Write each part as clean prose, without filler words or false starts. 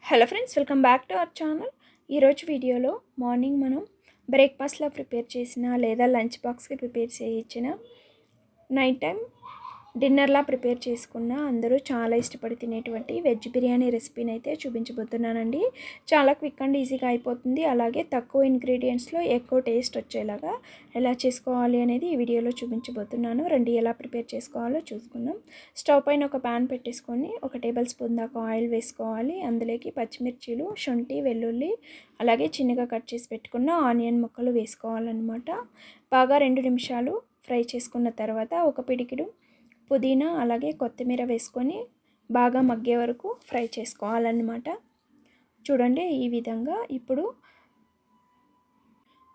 Hello friends, welcome back to our channel. ఈరోజు వీడియోలో morning మనం బ్రేక్ఫాస్ట్లా ప్రిపేర్ చేసిన లేదా లంచ్ బాక్స్కి ప్రిపేర్ చేయించిన నైట్ టైం డిన్నర్లా ప్రిపేర్ చేసుకున్న అందరూ చాలా ఇష్టపడి తినేటువంటి వెజ్ బిర్యానీ రెసిపీని అయితే చూపించబోతున్నానండి. చాలా క్విక్ అండ్ ఈజీగా అయిపోతుంది. అలాగే తక్కువ ఇంగ్రీడియంట్స్లో ఎక్కువ టేస్ట్ వచ్చేలాగా ఎలా చేసుకోవాలి అనేది ఈ వీడియోలో చూపించబోతున్నాను. రండి ఎలా ప్రిపేర్ చేసుకోవాలో చూసుకుందాం. స్టవ్ పైన ఒక ప్యాన్ పెట్టేసుకొని 1 టేబుల్ స్పూన్ దాకా ఆయిల్ వేసుకోవాలి. అందులోకి పచ్చిమిర్చీలు, శొంఠి, వెల్లుల్లి అలాగే చిన్నగా కట్ చేసి పెట్టుకున్న ఆనియన్ ముక్కలు వేసుకోవాలన్నమాట. బాగా 2 నిమిషాలు ఫ్రై చేసుకున్న తర్వాత ఒక పిడికిడు పుదీనా అలాగే కొత్తిమీర వేసుకొని బాగా మగ్గే వరకు ఫ్రై చేసుకోవాలన్నమాట. చూడండి ఈ విధంగా. ఇప్పుడు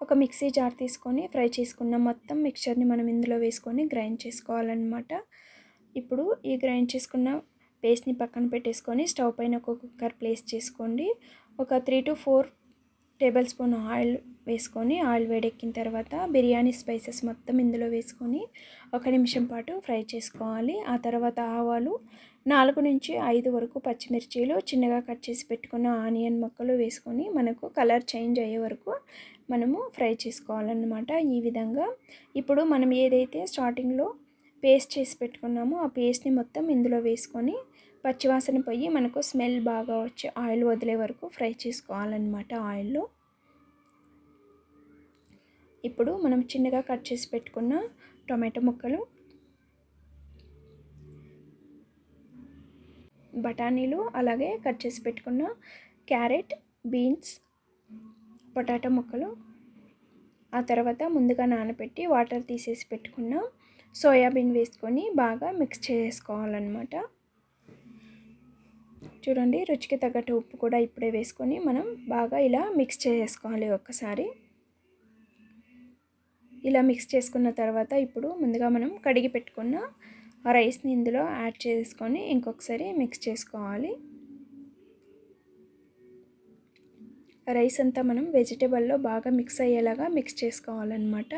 ఒక మిక్సీ జార్ తీసుకొని ఫ్రై చేసుకున్న మొత్తం మిక్చర్ని మనం ఇందులో వేసుకొని గ్రైండ్ చేసుకోవాలన్నమాట. ఇప్పుడు ఈ గ్రైండ్ చేసుకున్న పేస్ట్ని పక్కన పెట్టేసుకొని స్టవ్ పైన ఒక కుక్కర్ ప్లేస్ చేసుకోండి. ఒక 3 to 4 టేబుల్ స్పూన్ ఆయిల్ వేసుకొని ఆయిల్ వేడెక్కిన తర్వాత బిర్యానీ స్పైసెస్ మొత్తం ఇందులో వేసుకొని 1 నిమిషం పాటు ఫ్రై చేసుకోవాలి. ఆ తర్వాత ఆవాలు, 4 నుంచి 5 వరకు పచ్చిమిర్చీలు, చిన్నగా కట్ చేసి పెట్టుకున్న ఆనియన్ ముక్కలు వేసుకొని మనకు కలర్ చేంజ్ అయ్యే వరకు మనము ఫ్రై చేసుకోవాలన్నమాట. ఈ విధంగా ఇప్పుడు మనం ఏదైతే స్టార్టింగ్లో పేస్ట్ చేసి పెట్టుకున్నామో ఆ పేస్ట్ని మొత్తం ఇందులో వేసుకొని పచ్చివాసన పోయి మనకు స్మెల్ బాగా వచ్చి ఆయిల్ వదిలే వరకు ఫ్రై చేసుకోవాలన్నమాట ఆయిల్లో. ఇప్పుడు మనం చిన్నగా కట్ చేసి పెట్టుకున్న టొమాటో ముక్కలు, బఠానీలు అలాగే కట్ చేసి పెట్టుకున్న క్యారెట్, బీన్స్, పొటాటో ముక్కలు, ఆ తర్వాత ముందుగా నానబెట్టి వాటర్ తీసేసి పెట్టుకున్న సోయాబీన్ వేసుకొని బాగా మిక్స్ చేసుకోవాలన్నమాట. చూడండి రుచికి తగ్గట్టు ఉప్పు కూడా ఇప్పుడే వేసుకొని మనం బాగా ఇలా మిక్స్ చేసుకోవాలి ఒక్కసారి. ఇలా మిక్స్ చేసుకున్న తర్వాత ఇప్పుడు ముందుగా మనం కడిగి పెట్టుకున్న రైస్ని ఇందులో యాడ్ చేసుకొని ఇంకొకసారి మిక్స్ చేసుకోవాలి. రైస్ అంతా మనం వెజిటేబుల్లో బాగా మిక్స్ అయ్యేలాగా మిక్స్ చేసుకోవాలన్నమాట.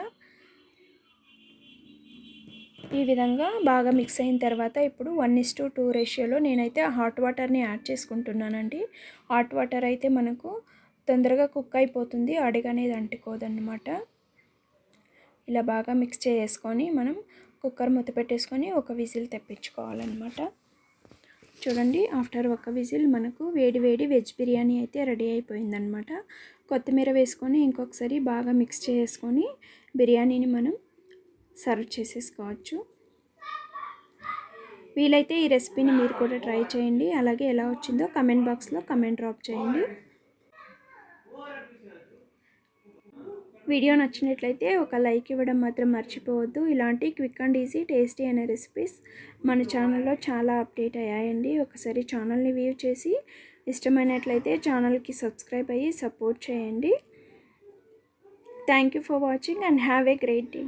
ఈ విధంగా బాగా మిక్స్ అయిన తర్వాత ఇప్పుడు 1:2 రేషియోలో నేనైతే హాట్ వాటర్ని యాడ్ చేసుకుంటున్నానండి. హాట్ వాటర్ అయితే మనకు తొందరగా కుక్ అయిపోతుంది, అడుగనేది అంటుకోదన్నమాట. ఇలా బాగా మిక్స్ చేసుకొని మనం కుక్కర్ మూత పెట్టేసుకొని ఒక విజిల్ తెప్పించుకోవాలన్నమాట. చూడండి ఆఫ్టర్ ఒక విజిల్ మనకు వేడి వేడి వెజ్ బిర్యానీ అయితే రెడీ అయిపోయిందనమాట. కొత్తిమీర వేసుకొని ఇంకొకసారి బాగా మిక్స్ చేసుకొని బిర్యానీని మనం సర్వ్ చేసేసుకోవచ్చు. వీలైతే ఈ రెసిపీని మీరు కూడా ట్రై చేయండి. అలాగే ఎలా వచ్చిందో కమెంట్ బాక్స్లో కమెంట్ డ్రాప్ చేయండి. వీడియో నచ్చినట్లయితే ఒక లైక్ ఇవ్వడం మాత్రం మర్చిపోవద్దు. ఇలాంటి క్విక్ అండ్ ఈజీ టేస్టీ అనే రెసిపీస్ మన ఛానల్లో చాలా అప్డేట్ అయ్యాయండి. ఒకసారి ఛానల్ని వ్యూ చేసి ఇష్టమైనట్లయితే ఛానల్కి సబ్స్క్రైబ్ అయ్యి సపోర్ట్ చేయండి. Thank you for watching and have a great day.